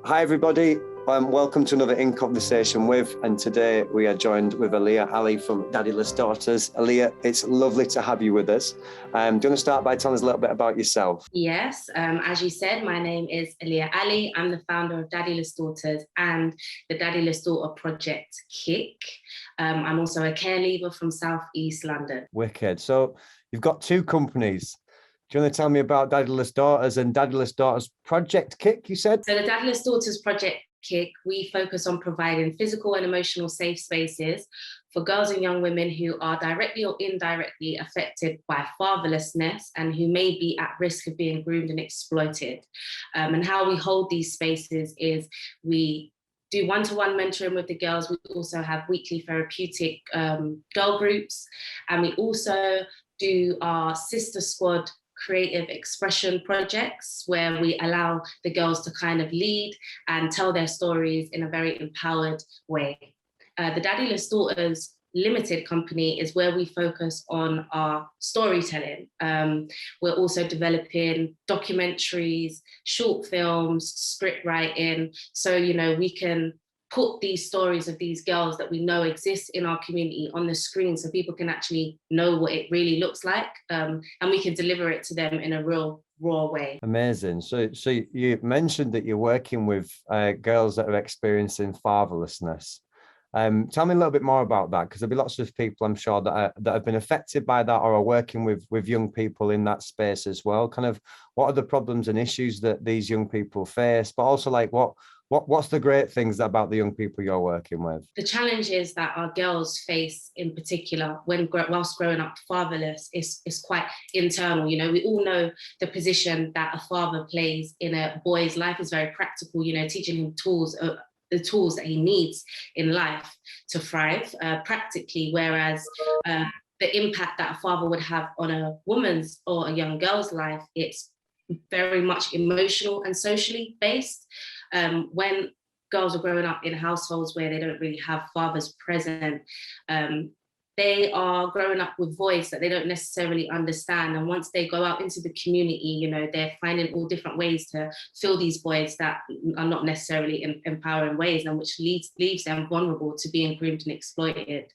Hi everybody, welcome to another In Conversation With, and today we are joined with Aliyah Ali from Daddyless Daughters. Aliyah, it's lovely to have you with us. Do you want to start by telling us a little bit about yourself? Yes, as you said, my name is Aliyah Ali. I'm the founder of Daddyless Daughters and the Daddyless Daughter Project Kick. I'm also a care leaver from South East London. Wicked. So you've got two companies. Do you want to tell me about Daddyless Daughters and Daddyless Daughters Project Kick, you said? So the Daddyless Daughters Project Kick, we focus on providing physical and emotional safe spaces for girls and young women who are directly or indirectly affected by fatherlessness and who may be at risk of being groomed and exploited. And how we hold these spaces is we do one-to-one mentoring with the girls. We also have weekly therapeutic girl groups, and we also do our sister squad creative expression projects where we allow the girls to kind of lead and tell their stories in a very empowered way. The Daddyless Daughters Limited company is where we focus on our storytelling. We're also developing documentaries, short films, script writing, so we can put these stories of these girls that we know exist in our community on the screen so people can actually know what it really looks like, and we can deliver it to them in a real raw way. Amazing. So you mentioned that you're working with girls that are experiencing fatherlessness. Tell me a little bit more about that, because there'll be lots of people, I'm sure, that have been affected by that or are working with young people in that space as well. Kind of what are the problems and issues that these young people face, but also like what's the great things about the young people you're working with? The challenges that our girls face in particular whilst growing up fatherless is quite internal. We all know the position that a father plays in a boy's life is very practical, teaching him the tools that he needs in life to thrive practically, whereas the impact that a father would have on a woman's or a young girl's life, it's very much emotional and socially based. When girls are growing up in households where they don't really have fathers present, they are growing up with voice that they don't necessarily understand. And once they go out into the community, they're finding all different ways to fill these voids that are not necessarily empowering ways, and which leaves them vulnerable to being groomed and exploited.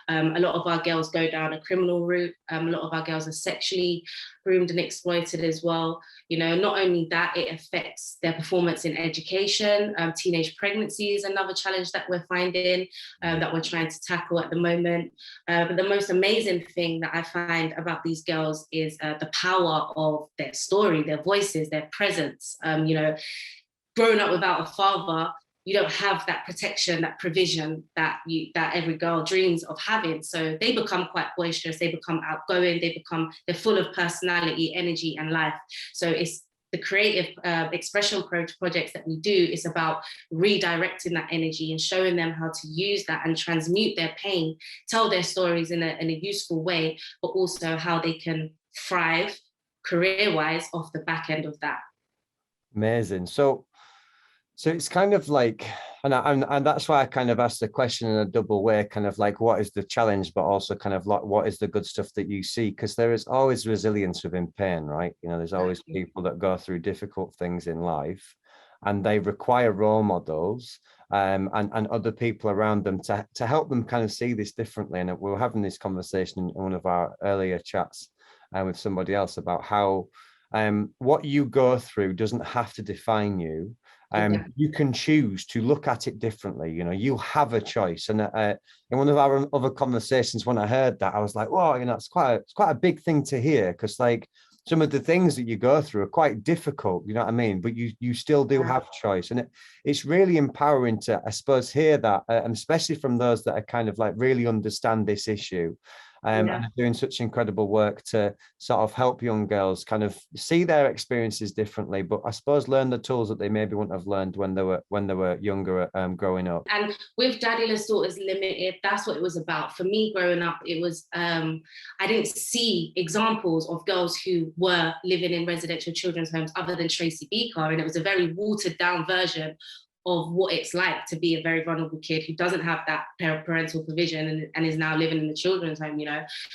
A lot of our girls go down a criminal route. A lot of our girls are sexually groomed and exploited as well. Not only that, it affects their performance in education. Teenage pregnancy is another challenge that we're finding, that we're trying to tackle at the moment. But the most amazing thing that I find about these girls is the power of their story, their voices, their presence. Growing up without a father, you don't have that protection, that provision that every girl dreams of having. So they become quite boisterous, they become outgoing, they're full of personality, energy, and life. So it's the creative expression projects that we do is about redirecting that energy and showing them how to use that and transmute their pain, tell their stories in a useful way, but also how they can thrive career-wise off the back end of that. Amazing. So it's kind of like, and that's why I kind of asked the question in a double way, kind of like, what is the challenge, but also kind of like, what is the good stuff that you see? Because there is always resilience within pain, right? There's always people that go through difficult things in life, and they require role models and other people around them to help them kind of see this differently. And we were having this conversation in one of our earlier chats with somebody else about how what you go through doesn't have to define you. You can choose to look at it differently. You have a choice. And in one of our other conversations, when I heard that, I was like, "Whoa, it's quite a big thing to hear." Because like some of the things that you go through are quite difficult. You know what I mean? But you still do have choice, and it's really empowering to, I suppose, hear that, and especially from those that are kind of like really understand this issue. And are doing such incredible work to sort of help young girls kind of see their experiences differently, but I suppose learn the tools that they maybe wouldn't have learned when they were younger, growing up. And with Daddyless Daughters Limited, that's what it was about. For me, growing up, it was I didn't see examples of girls who were living in residential children's homes other than Tracy Beaker, and it was a very watered down version of what it's like to be a very vulnerable kid who doesn't have that parental provision and is now living in the children's home,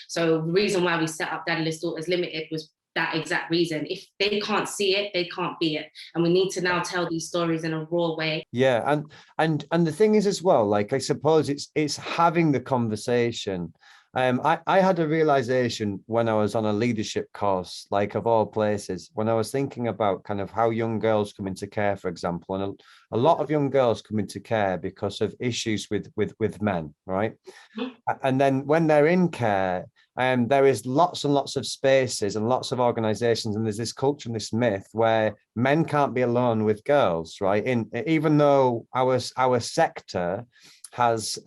So the reason why we set up Daddyless Daughters Limited was that exact reason. If they can't see it, they can't be it. And we need to now tell these stories in a raw way. Yeah, and the thing is as well, like I suppose it's having the conversation. I had a realization when I was on a leadership course, like of all places, when I was thinking about kind of how young girls come into care, for example, and a lot of young girls come into care because of issues with men, right? Mhm. And then when they're in care, there is lots and lots of spaces and lots of organizations, and there's this culture and this myth where men can't be alone with girls, right? Even though our sector has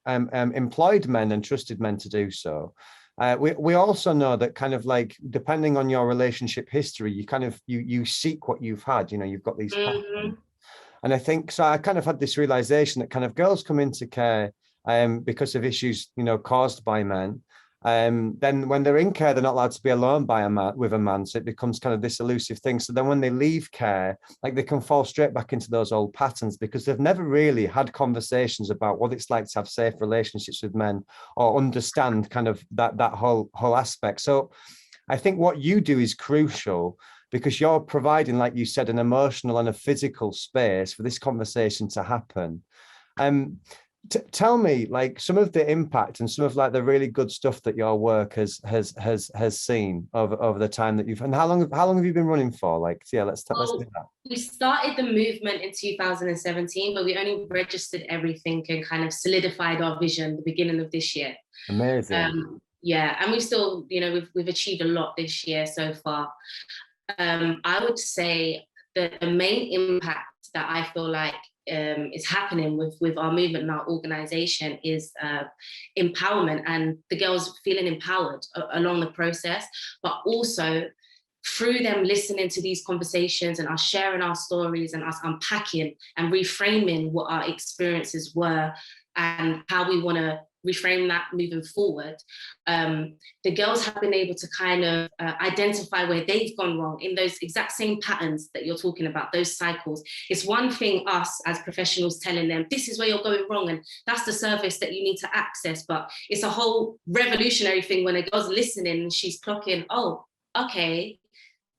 employed men and trusted men to do so. We also know that kind of like depending on your relationship history, you kind of you seek what you've had. You know, you've got these patterns. And I think so. I kind of had this realization that kind of girls come into care because of issues, you know, caused by men. Then when they're in care, they're not allowed to be alone by a man with a man. So it becomes kind of this elusive thing. So then when they leave care, like they can fall straight back into those old patterns because they've never really had conversations about what it's like to have safe relationships with men or understand kind of that whole aspect. So I think what you do is crucial because you're providing, like you said, an emotional and a physical space for this conversation to happen. Tell me, like, some of the impact and some of like the really good stuff that your work has seen over the time that you've, and how long have you been running for? Like, yeah, let's do that. We started the movement in 2017, but we only registered everything and kind of solidified our vision the beginning of this year. Amazing. Yeah, and we still, you know, we've achieved a lot this year so far. I would say that the main impact that I feel like is happening with our movement and our organization is empowerment and the girls feeling empowered along the process, but also through them listening to these conversations and us sharing our stories and us unpacking and reframing what our experiences were and how we want to reframe that moving forward. The girls have been able to kind of identify where they've gone wrong in those exact same patterns that you're talking about, those cycles. It's one thing us as professionals telling them, this is where you're going wrong and that's the service that you need to access, but it's a whole revolutionary thing when a girl's listening and she's clocking, oh, okay,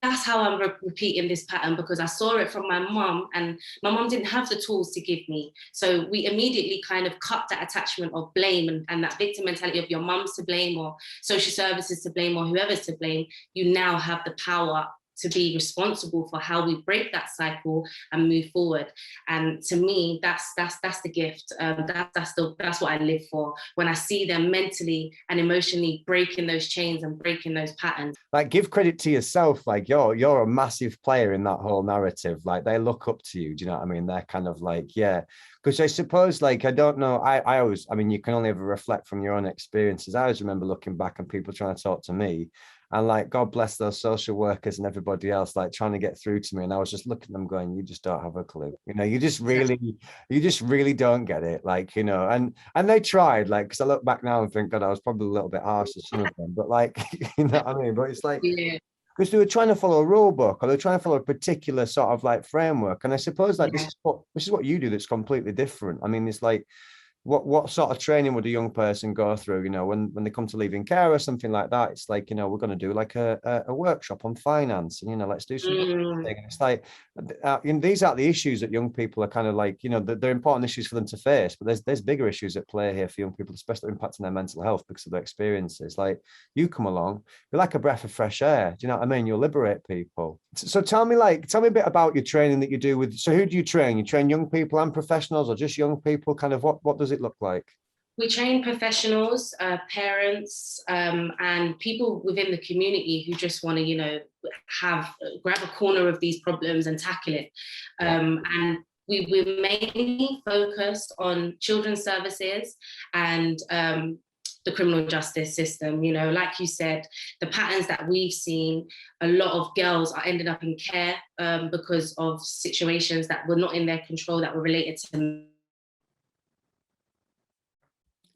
that's how I'm repeating this pattern because I saw it from my mom and my mom didn't have the tools to give me. So we immediately kind of cut that attachment of blame and that victim mentality of your mom's to blame or social services to blame or whoever's to blame. You now have the power to be responsible for how we break that cycle and move forward. And to me, that's the gift. That's what I live for. When I see them mentally and emotionally breaking those chains and breaking those patterns. Like, give credit to yourself. Like, you're a massive player in that whole narrative. Like, they look up to you. Do you know what I mean? They're kind of like, yeah. Because I suppose, like, I don't know. I always, I mean, you can only ever reflect from your own experiences. I always remember looking back and people trying to talk to me. And like, God bless those social workers and everybody else, like trying to get through to me. And I was just looking at them going, you just don't have a clue. You know, you just really don't get it. Like, you know, and they tried, like, because I look back now and think, God, I was probably a little bit harsh to some of them. But like, you know what I mean? But it's like, because they were trying to follow a rule book or they're trying to follow a particular sort of like framework. And I suppose like this is what you do that's completely different. I mean, it's like, what sort of training would a young person go through, you know, when they come to leaving care or something like that? It's like, you know, we're going to do like a workship on finance and, you know, let's do something. It's like, you know, these are the issues that young people are kind of like, you know, they're important issues for them to face, but there's bigger issues at play here for young people, especially impacting their mental health because of their experiences. Like, you come along, you're like a breath of fresh air. Do you know what I mean? You'll liberate people. So tell me a bit about your training that you do with, so who do you train? You train young people and professionals or just young people? Kind of what does it look like? We train professionals, parents, and people within the community who just want to, you know, grab a corner of these problems and tackle it. And we're mainly focused on children's services and the criminal justice system. You know, like you said, the patterns that we've seen, a lot of girls are ending up in care because of situations that were not in their control, that were related to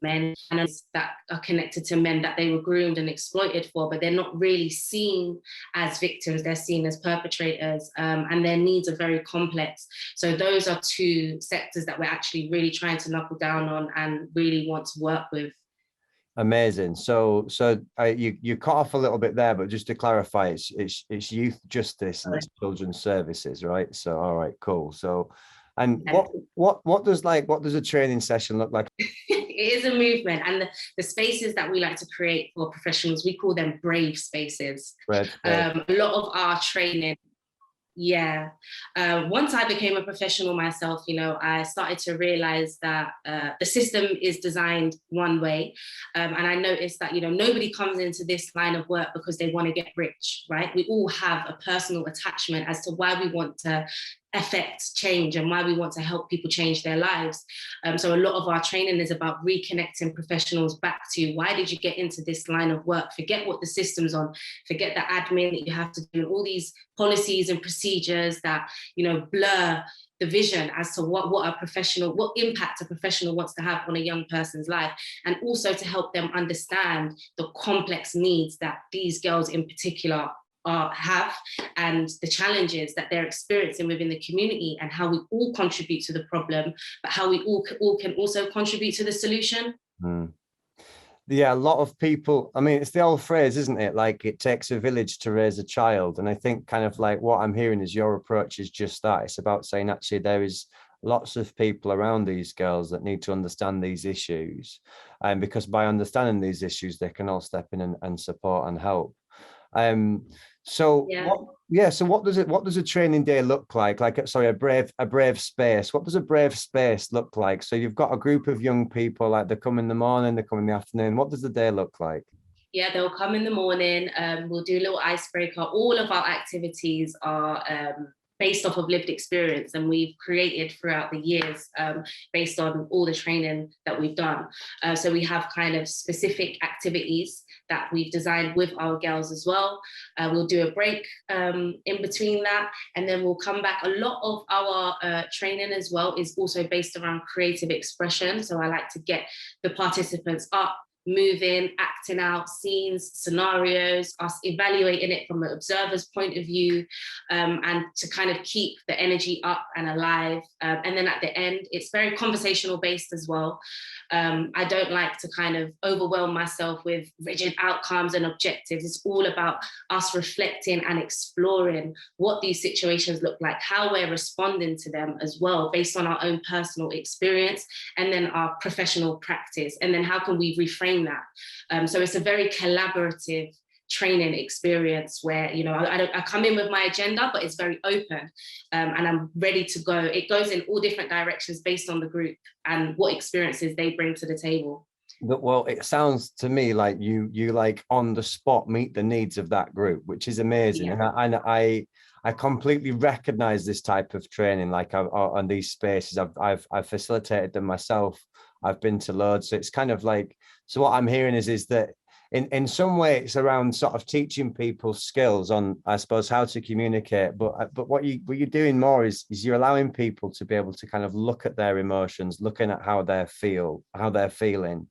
men and that are connected to men that they were groomed and exploited for, but they're not really seen as victims, they're seen as perpetrators, and their needs are very complex. So those are two sectors that we're actually really trying to knuckle down on and really want to work with. Amazing. So you cut off a little bit there, but just to clarify, it's youth justice and it's children's services, right? So all right, cool. So, and what does a training session look like? It is a movement, and the spaces that we like to create for professionals, we call them brave spaces. A lot of our training. Yeah. Once I became a professional myself, I started to realize that the system is designed one way. And I noticed that, nobody comes into this line of work because they want to get rich, right? We all have a personal attachment as to why we want to affect change and why we want to help people change their lives. So a lot of our training is about reconnecting professionals back to why did you get into this line of work? Forget what the system's on, forget the admin that you have to do, all these policies and procedures that, blur the vision as to what impact a professional wants to have on a young person's life, and also to help them understand the complex needs that these girls in particular have, and the challenges that they're experiencing within the community, and how we all contribute to the problem, but how we all can also contribute to the solution. Yeah, a lot of people, I mean, it's the old phrase, isn't it? Like, it takes a village to raise a child. And I think kind of like what I'm hearing is your approach is just that. It's about saying, actually, there is lots of people around these girls that need to understand these issues. And because by understanding these issues, they can all step in and support and help. So what does a training day look like? Like, sorry, a brave space. What does a brave space look like? So you've got a group of young people, like they come in the morning, they come in the afternoon. What does the day look like? Yeah, they'll come in the morning. We'll do a little icebreaker. All of our activities are based off of lived experience, and we've created throughout the years based on all the training that we've done. So we have kind of specific activities that we've designed with our girls as well. We'll do a break in between that, and then we'll come back. A lot of our training as well is also based around creative expression. So I like to get the participants up, moving, acting out scenes, scenarios, us evaluating it from the observer's point of view, and to kind of keep the energy up and alive. And then at the end, it's very conversational based as well. I don't like to kind of overwhelm myself with rigid outcomes and objectives. It's all about us reflecting and exploring what these situations look like, how we're responding to them as well, based on our own personal experience, and then our professional practice. And then how can we reframe that? So it's a very collaborative training experience where, I come in with my agenda, but it's very open, and I'm ready to go. It goes in all different directions based on the group and what experiences they bring to the table. Well, it sounds to me like you like on the spot meet the needs of that group, which is amazing. Yeah. And I completely recognize this type of training, like on these spaces. I've facilitated them myself. I've been to loads. So it's kind of like, so what I'm hearing is that in some way it's around sort of teaching people skills on, I suppose, how to communicate. But what you're doing more is you're allowing people to be able to kind of look at their emotions, looking at how they're feeling,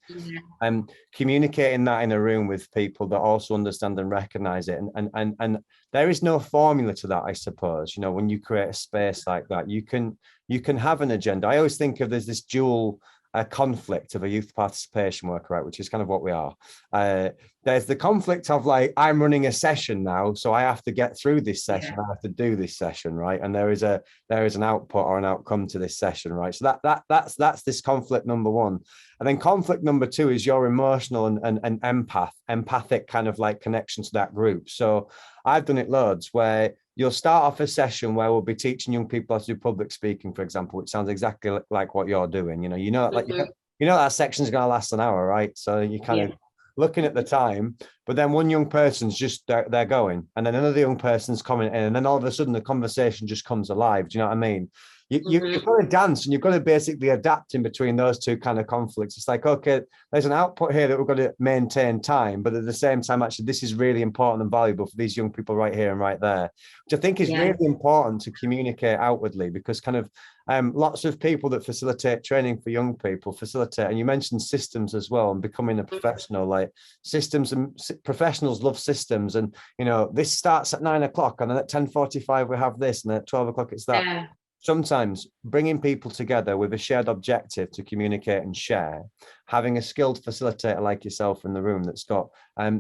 and communicating that in a room with people that also understand and recognize it. And there is no formula to that, I suppose. When you create a space like that, you can have an agenda. I always think of there's this dual conflict of a youth participation worker, right, which is kind of what we are. There's the conflict of like, I'm running a session now, so I have to get through this session. I have to do this session, right? And there is an output or an outcome to this session, right? So that's this conflict number one. And then conflict number two is your emotional and empathic kind of like connection to that group. So I've done it loads where you'll start off a session where we'll be teaching young people how to do public speaking, for example, which sounds exactly like what you're doing. That section's going to last an hour, right? So you kind of looking at the time, but then one young person's just they're going, and then another young person's coming in, and then all of a sudden the conversation just comes alive. Do you know what I mean? You've got to dance, and you've got to basically adapt in between those two kind of conflicts. It's like, okay, there's an output here that we've got to maintain time, but at the same time, actually, this is really important and valuable for these young people right here and right there, which I think is really important to communicate outwardly, because kind of lots of people that facilitate training for young people facilitate, and you mentioned systems as well, and becoming a professional, like systems, and professionals love systems, and this starts at 9 o'clock, and then at 10:45 we have this, and at 12 o'clock it's that. sometimes bringing people together with a shared objective to communicate and share, having a skilled facilitator like yourself in the room that's got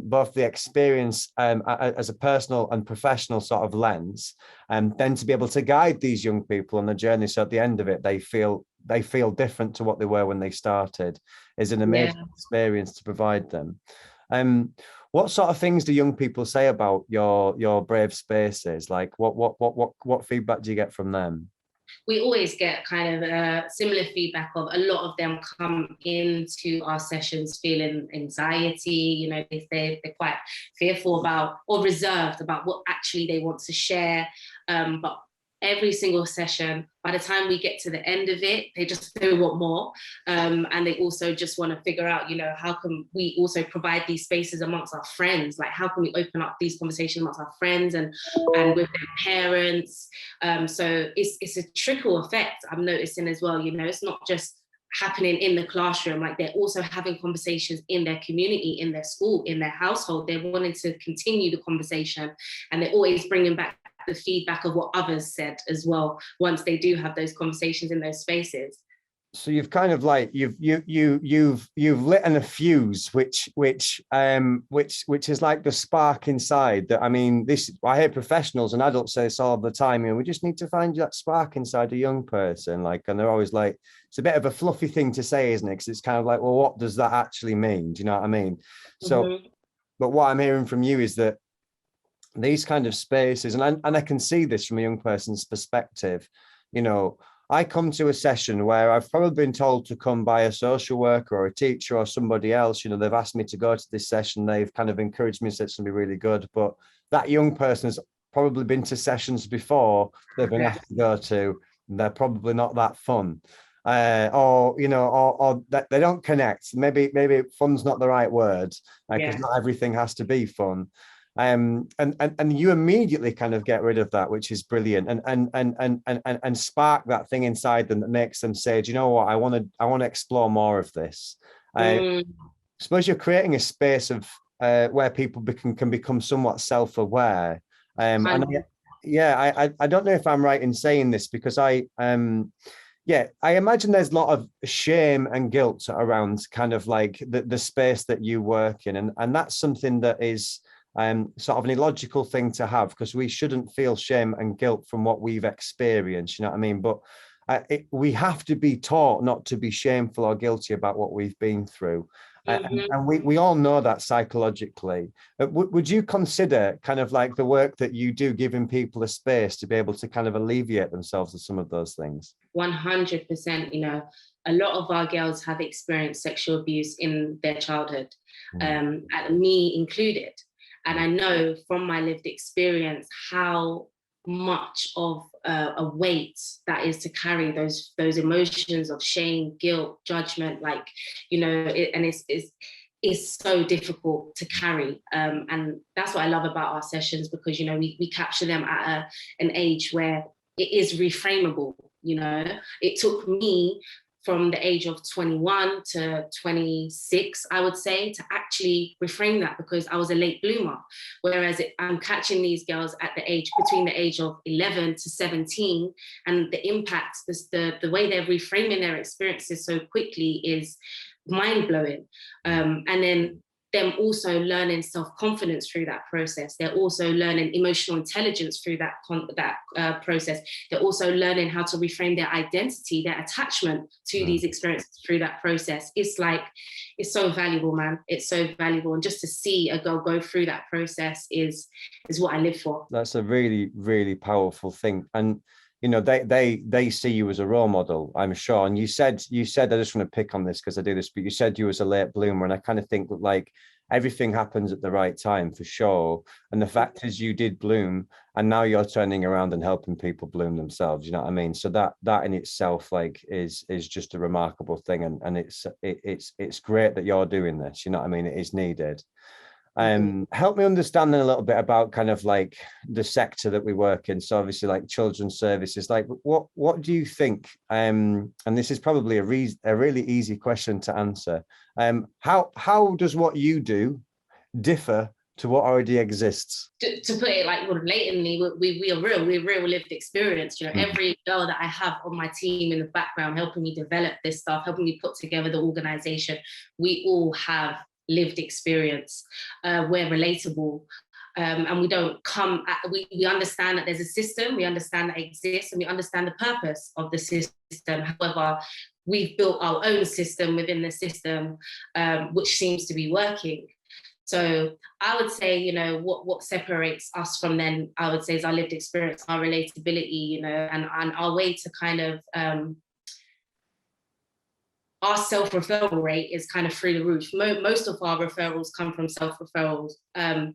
both the experience as a personal and professional sort of lens, and then to be able to guide these young people on the journey, so at the end of it they feel different to what they were when they started, is an amazing experience to provide them. What sort of things do young people say about your brave spaces? Like what feedback do you get from them? We always get kind of similar feedback of a lot of them come into our sessions feeling anxiety, you know, they're quite fearful about or reserved about what actually they want to share. But every single session, by the time we get to the end of it, they just they want more. And they also just want to figure out, you know, how can we also provide these spaces amongst our friends? Like, how can we open up these conversations amongst our friends and with their parents? So it's a trickle effect I'm noticing as well. You know, it's not just happening in the classroom, like they're also having conversations in their community, in their school, in their household. They're wanting to continue the conversation, and they're always bringing back the feedback of what others said as well once they do have those conversations in those spaces. So you've kind of like you've lit a fuse, which is like the spark inside. That, I mean, this, I hear professionals and adults say this all the time. You know, we just need to find that spark inside a young person. Like, and they're always like, it's a bit of a fluffy thing to say, isn't it? Because it's kind of like, well, what does that actually mean? Do you know what I mean? So, but what I'm hearing from you is that these kind of spaces, and I can see this from a young person's perspective. You know, I come to a session where I've probably been told to come by a social worker or a teacher or somebody else. You know, they've asked me to go to this session. They've kind of encouraged me, said it's going to be really good. But that young person has probably been to sessions before they've been asked to go to, and they're probably not that fun. Or, you know, or that they don't connect. Maybe fun's not the right word, because not everything has to be fun. And you immediately kind of get rid of that, which is brilliant, and spark that thing inside them that makes them say, do you know what, I want to explore more of this. I suppose you're creating a space of where people can become somewhat self-aware. And I don't know if I'm right in saying this, because I imagine there's a lot of shame and guilt around kind of like the space that you work in, and that's something that is sort of an illogical thing to have, because we shouldn't feel shame and guilt from what we've experienced, you know what I mean? But we have to be taught not to be shameful or guilty about what we've been through. And we all know that psychologically. Would you consider kind of like the work that you do giving people a space to be able to kind of alleviate themselves of some of those things? 100%. You know, a lot of our girls have experienced sexual abuse in their childhood, and me included. And I know from my lived experience how much of a weight that is to carry, those emotions of shame, guilt, judgment, like, you know, it's so difficult to carry. And that's what I love about our sessions, because, you know, we capture them at an age where it is reframable. You know, it took me from the age of 21 to 26, I would say, to actually reframe that, because I was a late bloomer. Whereas I'm catching these girls at the age, between the age of 11 to 17, and the impact, the way they're reframing their experiences so quickly is mind-blowing. And then them also learning self-confidence through that process. They're also learning emotional intelligence through that process. They're also learning how to reframe their identity, their attachment to these experiences through that process. It's like, it's so valuable, man. It's so valuable. And just to see a girl go through that process is what I live for. That's a really, really powerful thing. And you know, they see you as a role model, I'm sure. And you said, I just want to pick on this because I do this, but you said you was a late bloomer. And I kind of think that like everything happens at the right time, for sure. And the fact is you did bloom, and now you're turning around and helping people bloom themselves. You know what I mean? So that in itself, like, is just a remarkable thing. And it's great that you're doing this. You know what I mean? It is needed. Help me understand then a little bit about kind of like the sector that we work in. So obviously like children's services, like what do you think, and this is probably a really easy question to answer, how does what you do differ to what already exists. To put it like blatantly, we are real. We're real lived experience. You know, every girl that I have on my team in the background helping me develop this stuff, helping me put together the organization, we all have lived experience. We're relatable. And we don't come at, we understand that there's a system, we understand that it exists, and we understand the purpose of the system. However, we've built our own system within the system, which seems to be working. So I would say, you know, what separates us from then, I would say, is our lived experience, our relatability, you know, and our way to kind of, our self-referral rate is kind of through the roof. Most of our referrals come from self-referrals,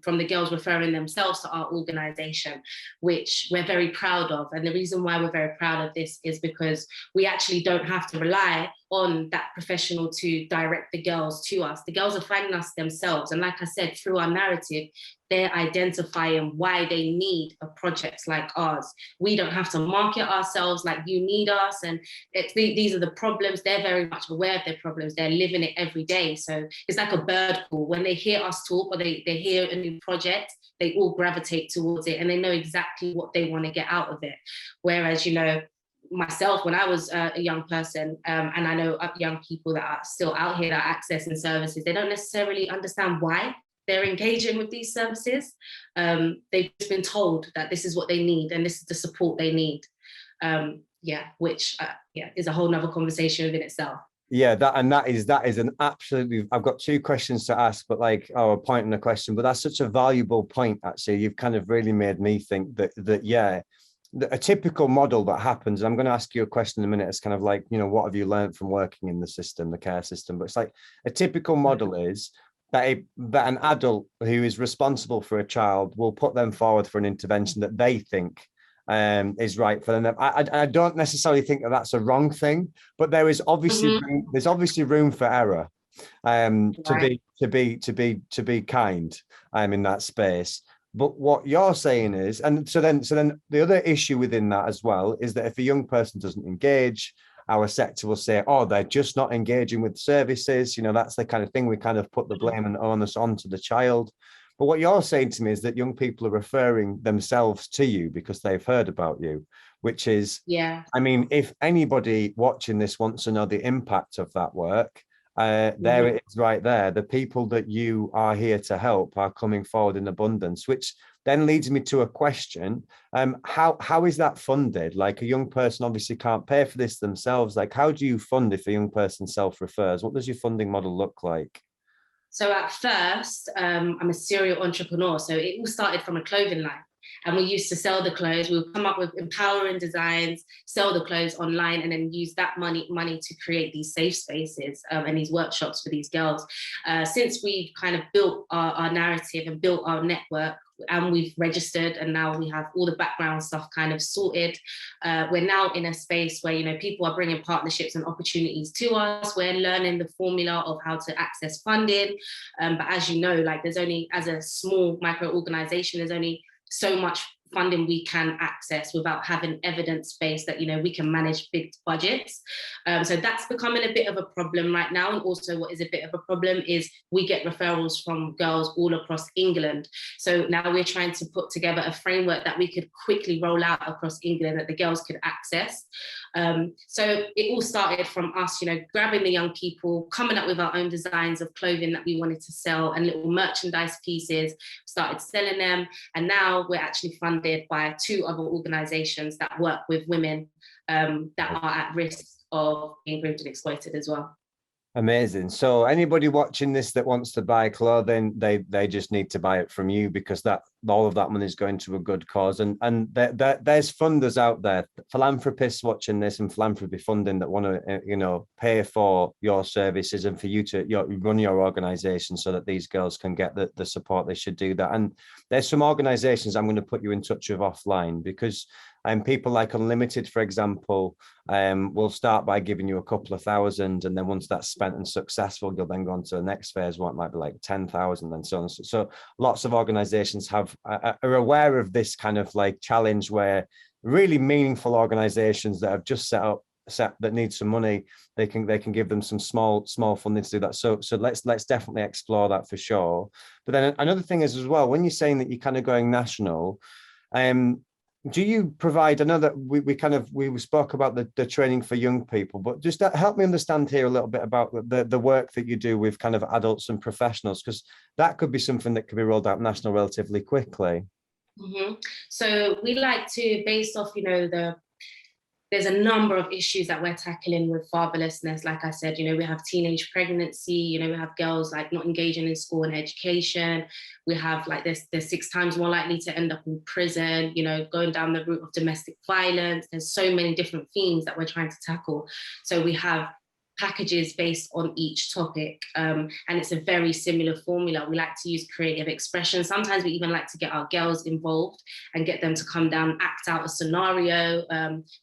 from the girls referring themselves to our organization, which we're very proud of. And the reason why we're very proud of this is because we actually don't have to rely on that professional to direct the girls to us. The girls are finding us themselves. And like I said, through our narrative, they're identifying why they need a project like ours. We don't have to market ourselves like you need us. And these are the problems. They're very much aware of their problems. They're living it every day. So it's like a bird call. When they hear us talk or they hear a new project, they all gravitate towards it and they know exactly what they want to get out of it. Whereas, you know, myself, when I was a young person, and I know young people that are still out here that are accessing services, they don't necessarily understand why they're engaging with these services. They've just been told that this is what they need and this is the support they need. Which is a whole nother conversation within itself. Yeah, that is an absolutely, I've got two questions to ask, but like, a point and a question, but that's such a valuable point, actually. You've kind of really made me think that a typical model that happens, I'm going to ask you a question in a minute. It's kind of like, you know, what have you learned from working in the system, the care system? But it's like a typical model is that an adult who is responsible for a child will put them forward for an intervention that they think is right for them. I don't necessarily think that that's a wrong thing, but there is obviously there's obviously room for error, to be kind in that space. But what you're saying is, and so then the other issue within that as well is that if a young person doesn't engage, our sector will say, oh, they're just not engaging with services. You know, that's the kind of thing we kind of put the blame and onus onto the child. But what you're saying to me is that young people are referring themselves to you because they've heard about you, which is, I mean, if anybody watching this wants to know the impact of that work, there it is right there. The people that you are here to help are coming forward in abundance, which then leads me to a question. How is that funded? Like, a young person obviously can't pay for this themselves. Like, how do you fund if a young person self-refers? What does your funding model look like? So at first, I'm a serial entrepreneur. So it all started from a clothing line. And we used to sell the clothes. We would come up with empowering designs, sell the clothes online, and then use that money to create these safe spaces and these workshops for these girls. Since we've kind of built our narrative and built our network, and we've registered, and now we have all the background stuff kind of sorted. We're now in a space where, you know, people are bringing partnerships and opportunities to us. We're learning the formula of how to access funding. But as you know, like, there's only, as a small micro organization, there's only so much funding we can access without having evidence base that, you know, we can manage big budgets. So that's becoming a bit of a problem right now. And also what is a bit of a problem is we get referrals from girls all across England. So now we're trying to put together a framework that we could quickly roll out across England that the girls could access. So it all started from us, you know, grabbing the young people, coming up with our own designs of clothing that we wanted to sell and little merchandise pieces, started selling them. And now we're actually funded by 2 other organizations that work with women that are at risk of being groomed and exploited as well. Amazing. So anybody watching this that wants to buy clothing, they just need to buy it from you, because that all of that money is going to a good cause. And there's funders out there, philanthropists watching this and philanthropy funding that want to, you know, pay for your services and for you to run your organization so that these girls can get the support they should do that. And there's some organizations I'm going to put you in touch with offline, because people like Unlimited, for example, will start by giving you a couple of thousand, and then once that's spent and successful, you'll then go on to the next phase, what might be like 10,000 and so on. So lots of organizations are aware of this kind of like challenge, where really meaningful organizations that have just set up set that need some money, they can give them some small funding to do that. So let's definitely explore that for sure. But then another thing is as well, when you're saying that you're kind of going national, do you provide, I know that we spoke about the training for young people, but just help me understand here a little bit about the work that you do with kind of adults and professionals, because that could be something that could be rolled out national relatively quickly. Mm-hmm. So we like to, based off, there's a number of issues that we're tackling with fatherlessness. Like I said, we have teenage pregnancy, we have girls like not engaging in school and education. We have like they're 6 times more likely to end up in prison, going down the route of domestic violence. There's so many different themes that we're trying to tackle. So we have packages based on each topic. And it's a very similar formula. We like to use creative expression. Sometimes we even like to get our girls involved and get them to come down, act out a scenario,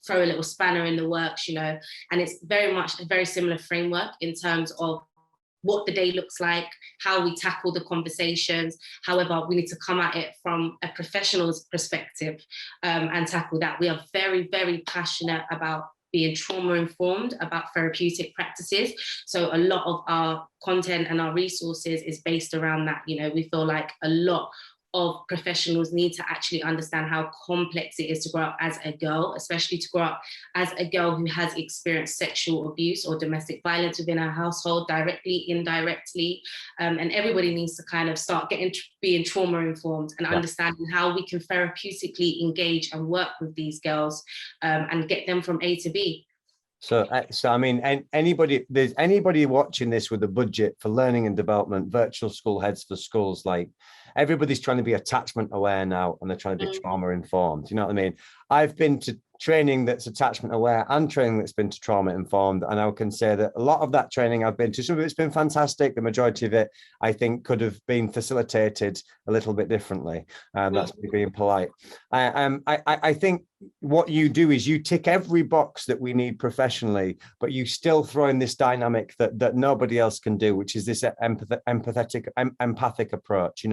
throw a little spanner in the works, and it's very much a very similar framework in terms of what the day looks like, how we tackle the conversations. However, we need to come at it from a professional's perspective and tackle that. We are very, very passionate about being trauma informed, about therapeutic practices. So a lot of our content and our resources is based around that. We feel like a lot of professionals need to actually understand how complex it is to grow up as a girl, especially to grow up as a girl who has experienced sexual abuse or domestic violence within her household, directly, indirectly. And everybody needs to kind of start being trauma informed and understanding how we can therapeutically engage and work with these girls and get them from A to B. So I mean, there's anybody watching this with a budget for learning and development, virtual school heads for schools, like everybody's trying to be attachment aware now, and they're trying to be trauma informed. You know what I mean? I've been to training that's attachment aware and training that's been to trauma informed, and I can say that a lot of that training I've been to, some of it's been fantastic. The majority of it, I think, could have been facilitated a little bit differently. That's me being polite. I think what you do is you tick every box that we need professionally, but you still throw in this dynamic that nobody else can do, which is this empathic approach.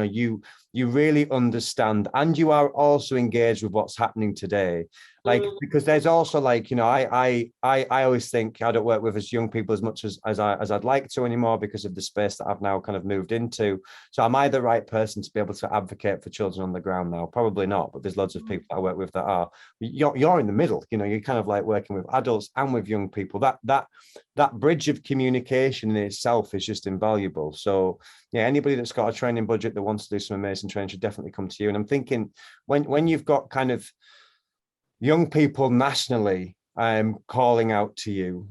You really understand, and you are also engaged with what's happening today. Like, because there's also like, I always think I don't work with as young people as much as I'd like to anymore because of the space that I've now kind of moved into. So am I the right person to be able to advocate for children on the ground now? Probably not, but there's loads of people I work with that are. You're in the middle, you're kind of like working with adults and with young people. That bridge of communication in itself is just invaluable. So yeah, anybody that's got a training budget that wants to do some amazing training should definitely come to you. And I'm thinking when you've got kind of young people nationally calling out to you,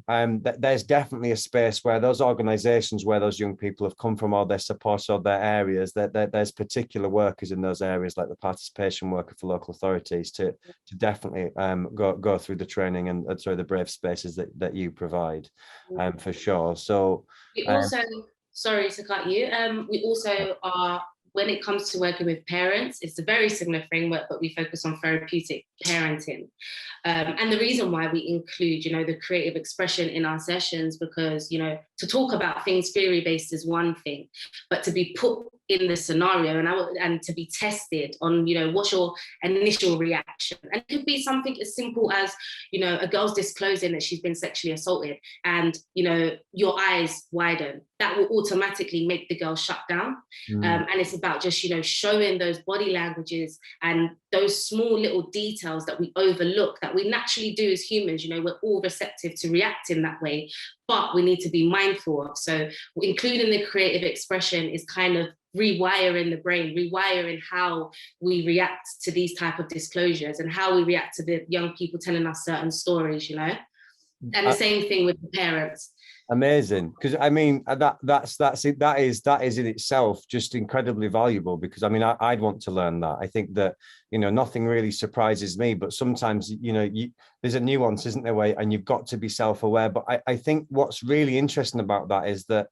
there's definitely a space where those organizations where those young people have come from, or their supports or their areas, that there's particular workers in those areas, like the participation worker for local authorities, to definitely go through the training and through the brave spaces that you provide, for sure. So we also, sorry to cut you, we also are, when it comes to working with parents, it's a very similar framework, but we focus on therapeutic parenting. And the reason why we include, the creative expression in our sessions, because, to talk about things theory-based is one thing, but to be put in the scenario and to be tested on, what's your initial reaction? And it could be something as simple as, a girl's disclosing that she's been sexually assaulted and, your eyes widen. That will automatically make the girl shut down. And it's about just, showing those body languages and those small little details that we overlook, that we naturally do as humans. We're all receptive to react in that way, but we need to be mindful of. So including the creative expression is kind of rewiring the brain, rewiring how we react to these type of disclosures and how we react to the young people telling us certain stories, and the same thing with the parents. Amazing, because I mean that is in itself just incredibly valuable, because I mean I'd want to learn that. I think that nothing really surprises me, but sometimes there's a nuance, isn't there, way, and you've got to be self-aware. But I think what's really interesting about that is that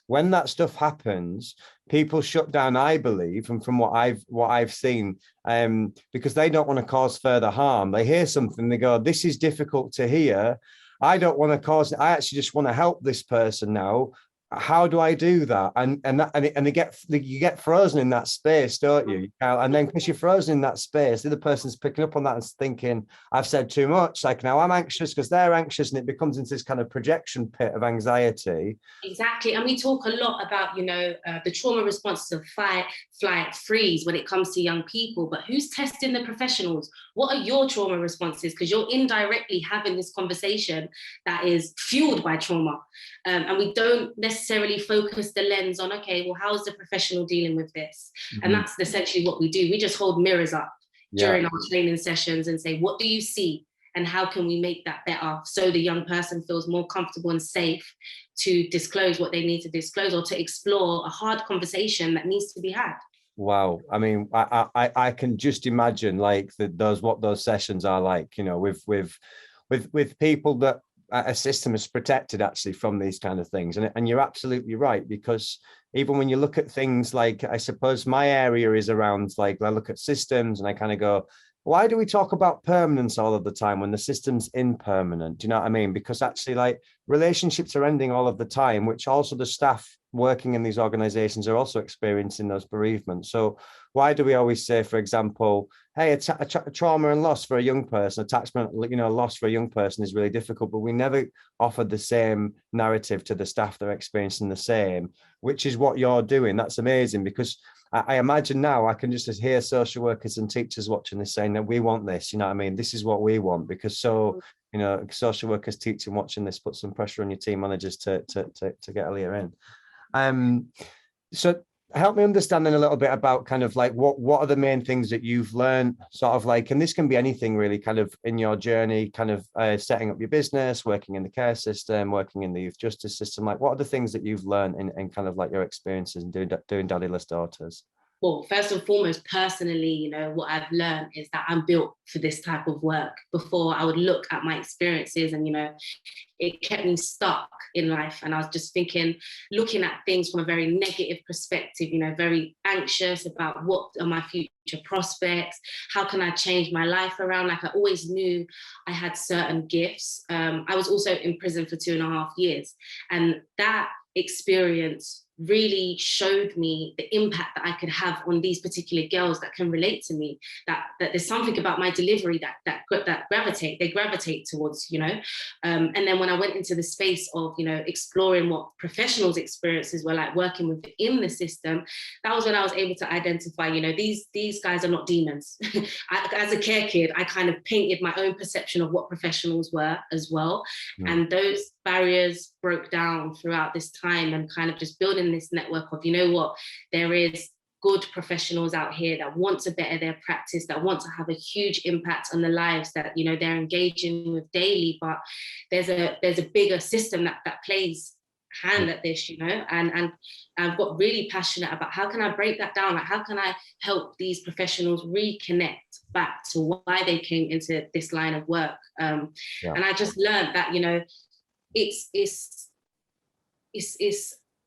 when that stuff happens, people shut down, I believe, and from what I've seen, because they don't want to cause further harm. They hear something, they go, "This is difficult to hear. I don't want to cause it. I actually just want to help this person now. how do I do that? You get frozen in that space, don't you? And then because you're frozen in that space, the other person's picking up on that and thinking, I've said too much. Like now I'm anxious because they're anxious, and it becomes into this kind of projection pit of anxiety. Exactly. And we talk a lot about, the trauma responses of fight, flight, freeze when it comes to young people, but who's testing the professionals? What are your trauma responses? Because you're indirectly having this conversation that is fueled by trauma. And we don't necessarily focus the lens on, okay, well, how's the professional dealing with this? Mm-hmm. And that's essentially what we do. We just hold mirrors up during our training sessions and say, what do you see? And how can we make that better so the young person feels more comfortable and safe to disclose what they need to disclose, or to explore a hard conversation that needs to be had. Wow. I mean, I can just imagine like what those sessions are like, with people that a system is protected actually from these kind of things. And you're absolutely right, because even when you look at things like, I suppose my area is around, like, I look at systems and I kind of go, why do we talk about permanence all of the time when the system's impermanent? Do you know what I mean? Because actually, like, relationships are ending all of the time, which also the staff working in these organizations are also experiencing those bereavements. So why do we always say, for example, hey, a trauma and loss for a young person, attachment, loss for a young person is really difficult, but we never offer the same narrative to the staff that are experiencing the same, which is what you're doing. That's amazing, because I imagine now I can just hear social workers and teachers watching this saying that we want this, you know what I mean? This is what we want, because social workers teaching, watching this, put some pressure on your team managers to get Aliyah in. So help me understand then a little bit about kind of like what are the main things that you've learned, sort of like, and this can be anything really, kind of in your journey, kind of setting up your business, working in the care system, working in the youth justice system. Like, what are the things that you've learned in kind of like your experiences in doing Daddyless Daughters? Well, first and foremost, personally, what I've learned is that I'm built for this type of work. Before, I would look at my experiences and, it kept me stuck in life. And I was just looking at things from a very negative perspective, very anxious about what are my future prospects? How can I change my life around? Like, I always knew I had certain gifts. I was also in prison for 2.5 years. And that experience really showed me the impact that I could have on these particular girls that can relate to me, that there's something about my delivery that gravitate towards, and then when I went into the space of, exploring what professionals' experiences were like working within the system, that was when I was able to identify, these guys are not demons. As a care kid, I kind of painted my own perception of what professionals were as well. And those barriers broke down throughout this time, and kind of just building this network of, there is good professionals out here that want to better their practice, that want to have a huge impact on the lives that they're engaging with daily, but there's a bigger system that plays hand at this, and I've got really passionate about how can I break that down, like how can I help these professionals reconnect back to why they came into this line of work. And I just learned that it's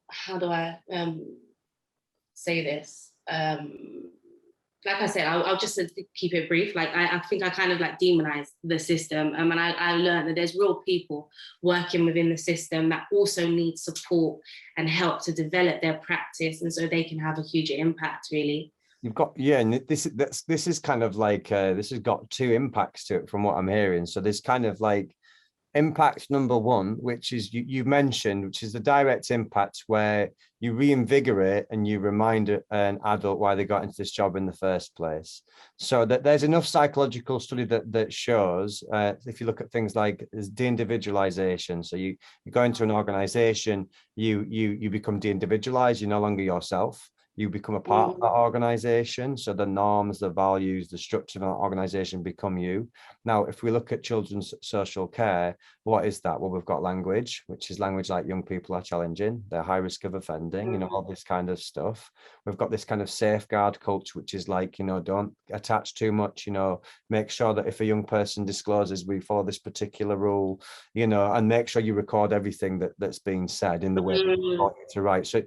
how do I say this? Like I said, I'll just keep it brief. Like, I think I kind of like demonized the system. And I learned that there's real people working within the system that also need support and help to develop their practice. And so they can have a huge impact, really. You've got, and this is kind of like, this has got two impacts to it from what I'm hearing. So there's kind of like, impact number one, which is you mentioned, which is the direct impact where you reinvigorate and you remind an adult why they got into this job in the first place. So that there's enough psychological study that shows, if you look at things like de-individualization. So you go into an organization, you become de-individualized, you're no longer yourself. You become a part of that organization. So the norms, the values, the structure of that organization become you. Now, if we look at children's social care, what is that? Well, we've got language, which is language like young people are challenging. They're high risk of offending, all this kind of stuff. We've got this kind of safeguard culture, which is like, don't attach too much, make sure that if a young person discloses, we follow this particular rule, and make sure you record everything that's being said in the way that you want it to write. So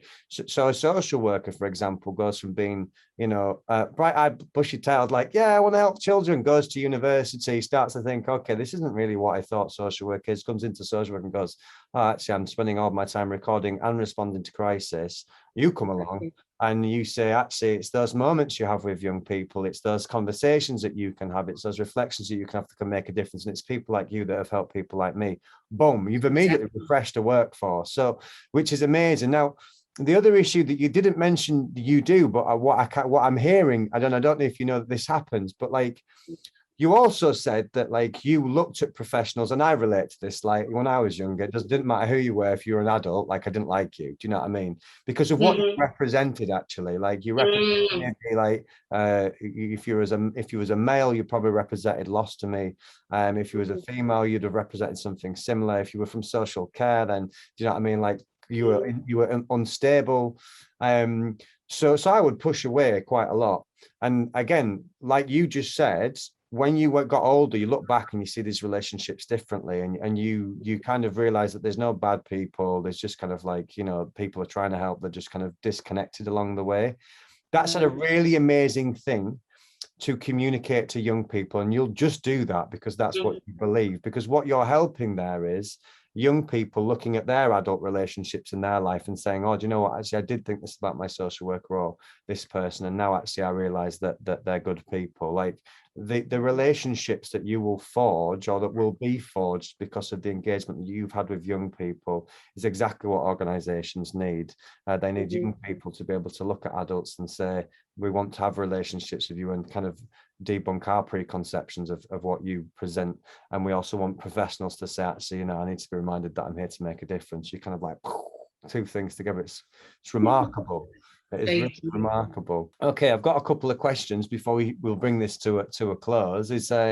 a social worker, for example, example, goes from being, you know, bright-eyed, bushy-tailed, like, yeah, I want to help children, goes to university, starts to think, okay, this isn't really what I thought social work is, comes into social work and goes, oh, actually, I'm spending all my time recording and responding to crisis. You come along and you say, actually, it's those moments you have with young people, it's those conversations that you can have, it's those reflections that you can have that can make a difference. And it's people like you that have helped people like me. Boom, you've immediately refreshed the workforce. So, which is amazing. Now, the other issue that you didn't mention, you do, but what I'm hearing, I don't know if you know that this happens, but like, you also said that like you looked at professionals, and I relate to this, like when I was younger, it didn't matter who you were. If you were an adult, like I didn't like you. Do you know what I mean? Because of what you represented, actually. Like you represented like if you was a male, you probably represented loss to me. If you was a female, you'd have represented something similar. If you were from social care, then do you know what I mean? Like you were unstable. So I would push away quite a lot. And again, like you just said, when you got older, you look back and you see these relationships differently, and you kind of realize that there's no bad people. There's just kind of like, you know, people are trying to help. They're just kind of disconnected along the way. That's a really amazing thing to communicate to young people. And you'll just do that because that's what you believe, because what you're helping there is young people looking at their adult relationships in their life and saying, oh, do you know what, actually I did think this about my social worker or this person, and now actually I realize that they're good people. Like the relationships that you will forge or that will be forged because of the engagement that you've had with young people is exactly what organizations need. They need young people to be able to look at adults and say, we want to have relationships with you, and kind of debunk our preconceptions of what you present. And we also want professionals to say, actually, you know, I need to be reminded that I'm here to make a difference. You kind of like two things together. It's remarkable. It is really remarkable. Okay, I've got a couple of questions before we'll bring this to a close. I'm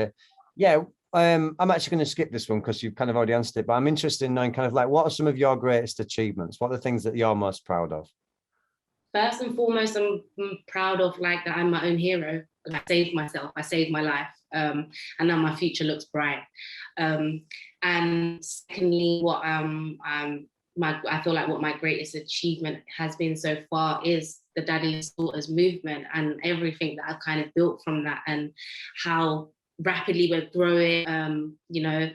actually going to skip this one because you've kind of already answered it, but I'm interested in knowing kind of like, what are some of your greatest achievements? What are the things that you're most proud of? First and foremost, I'm proud of like that I'm my own hero. I saved myself, I saved my life, and now my future looks bright. And secondly, what I feel like what my greatest achievement has been so far is the Daddyless Daughters movement and everything that I've kind of built from that, and how rapidly we're growing. You know,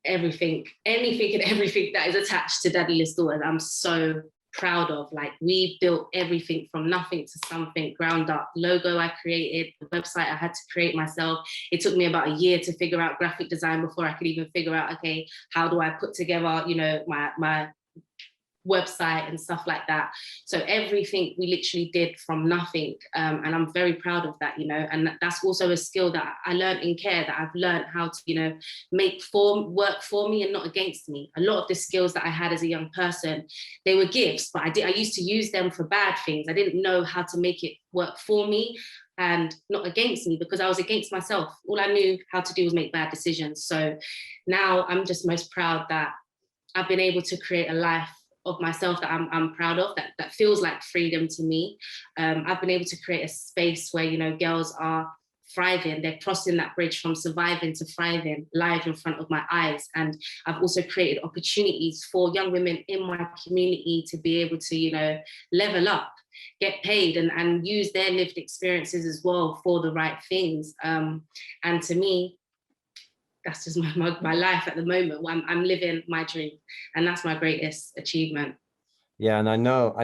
anything and everything that is attached to Daddyless Daughters, I'm so proud of. Like, we built everything from nothing to something, ground up. Logo I created, the website I had to create myself. It took me about a year to figure out graphic design before I could even figure out, okay, how do I put together, you know, my website and stuff like that. So everything we literally did from nothing, and I'm very proud of that, you know. And that's also a skill that I learned in care, that I've learned how to, you know, make form work for me and not against me. A lot of the skills that I had as a young person, they were gifts, but I used to use them for bad things. I didn't know how to make it work for me and not against me, because I was against myself. All I knew how to do was make bad decisions. So now I'm just most proud that I've been able to create a life of myself that I'm proud of, that feels like freedom to me. I've been able to create a space where, you know, girls are thriving. They're crossing that bridge from surviving to thriving live in front of my eyes. And I've also created opportunities for young women in my community to be able to, you know, level up, get paid, and use their lived experiences as well for the right things. And to me, that's just my life at the moment. I'm living my dream, and that's my greatest achievement. Yeah, and I know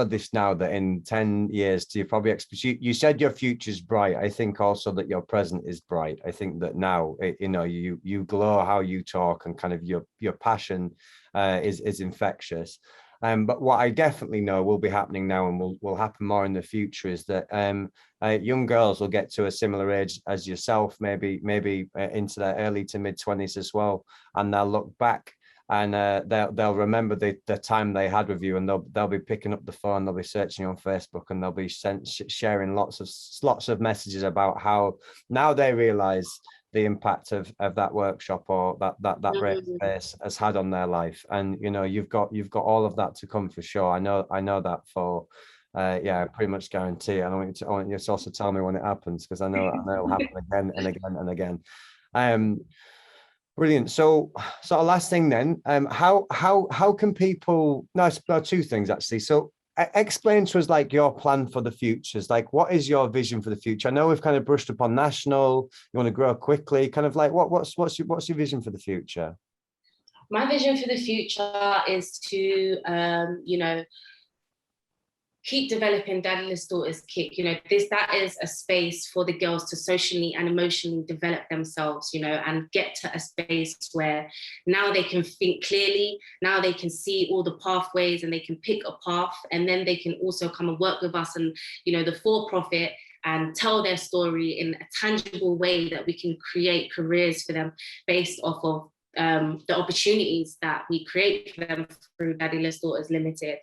this now, that in 10 years, you probably you said your future's bright. I think also that your present is bright. I think that now, you know, you glow how you talk, and kind of your passion is infectious. But what I definitely know will be happening now, and will happen more in the future, is that young girls will get to a similar age as yourself, maybe into their early to mid-20s as well, and they'll look back and they'll remember the time they had with you, and they'll be picking up the phone, they'll be searching on Facebook, and they'll be sharing lots of messages about how now they realize the impact of that workshop or that brave space has had on their life. And you know, you've got all of that to come for sure. I know that for yeah, I pretty much guarantee it. I want you to also tell me when it happens, because I know it'll happen again and again and again. Brilliant. So last thing then, how can people? No, two things actually. So explain to us like your plan for the futures. Like, what is your vision for the future? I know we've kind of brushed upon national. You want to grow quickly. Kind of like what's your vision for the future? My vision for the future is to, keep developing Daddyless Daughters Kick. That is a space for the girls to socially and emotionally develop themselves, and get to a space where now they can think clearly, now they can see all the pathways and they can pick a path, and then they can also come and work with us and, the for-profit, and tell their story in a tangible way that we can create careers for them based off of the opportunities that we create for them through Daddyless Daughters Limited.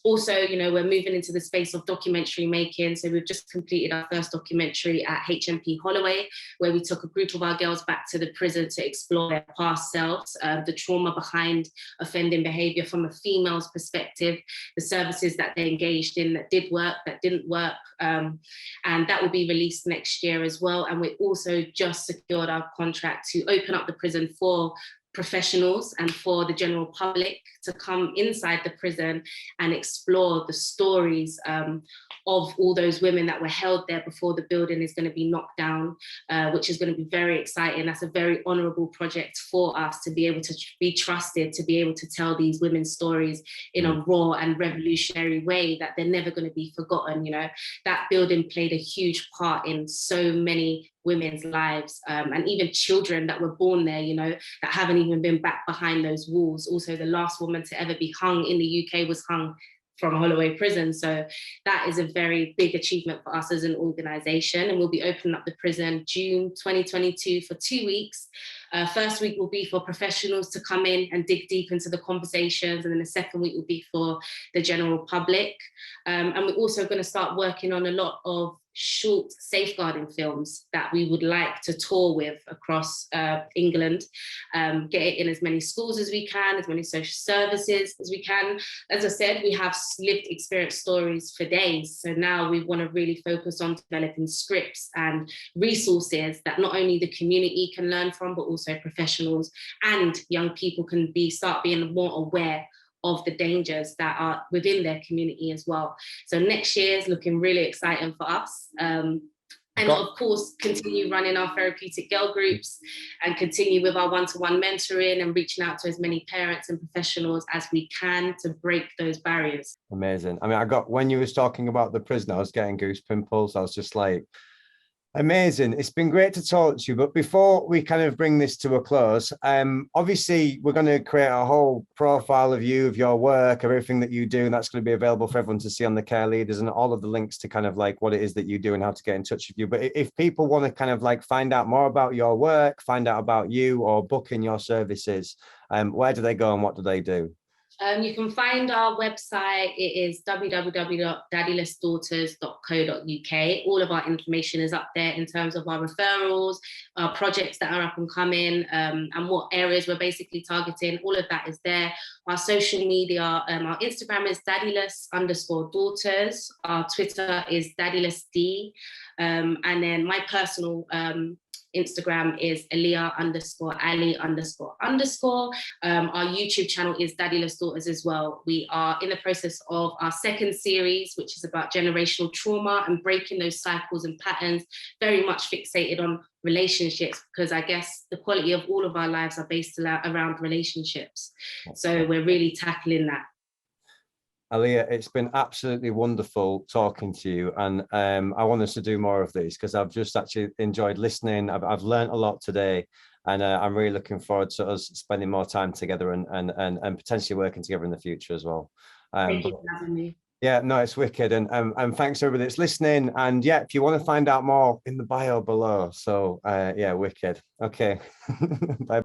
Also, we're moving into the space of documentary making. So we've just completed our first documentary at HMP Holloway, where we took a group of our girls back to the prison to explore their past selves, the trauma behind offending behaviour from a female's perspective, the services that they engaged in that did work, that didn't work. And that will be released next year as well. And we also just secured our contract to open up the prison for professionals and for the general public to come inside the prison and explore the stories of all those women that were held there before the building is going to be knocked down, which is going to be very exciting. That's a very honourable project for us to be able to be trusted, to be able to tell these women's stories in a raw and revolutionary way that they're never going to be forgotten. That building played a huge part in so many women's lives, and even children that were born there, that haven't even been back behind those walls. Also, the last woman to ever be hung in the UK was hung from Holloway prison. So that is a very big achievement for us as an organisation. And we'll be opening up the prison June 2022 for 2 weeks. First week will be for professionals to come in and dig deep into the conversations. And then the second week will be for the general public. And we're also going to start working on a lot of short safeguarding films that we would like to tour with across England, get it in as many schools as we can, as many social services as we can. As I said, we have lived experience stories for days. So now we want to really focus on developing scripts and resources that not only the community can learn from, but also professionals and young people can start being more aware of the dangers that are within their community as well. So next year is looking really exciting for us. And of course, continue running our therapeutic girl groups and continue with our one-to-one mentoring and reaching out to as many parents and professionals as we can to break those barriers. Amazing. I mean, when you was talking about the prison, I was getting goose pimples. I was just like, amazing. It's been great to talk to you. But before we kind of bring this to a close, obviously we're going to create a whole profile of you, of your work, of everything that you do. And that's going to be available for everyone to see on the Care Leaders, and all of the links to kind of like what it is that you do and how to get in touch with you. But if people want to kind of like find out more about your work, find out about you, or book in your services, where do they go and what do they do? You can find our website. It is www.daddylessdaughters.co.uk. All of our information is up there in terms of our referrals, our projects that are up and coming, and what areas we're basically targeting. All of that is there. Our social media, our Instagram is daddyless_daughters. Our Twitter is daddylessd. And then my personal Instagram is Aliyah _Ali __. Our YouTube channel is Daddyless Daughters as well. We are in the process of our second series, which is about generational trauma and breaking those cycles and patterns, very much fixated on relationships, because I guess the quality of all of our lives are based around relationships. So we're really tackling that. Aliyah, it's been absolutely wonderful talking to you, and I want us to do more of these because I've just actually enjoyed listening. I've learned a lot today, and I'm really looking forward to us spending more time together and potentially working together in the future as well. Thank you for having me. Yeah, no, it's wicked, and thanks to everybody that's listening. And yeah, if you want to find out more, in the bio below. So yeah, wicked. Okay, bye.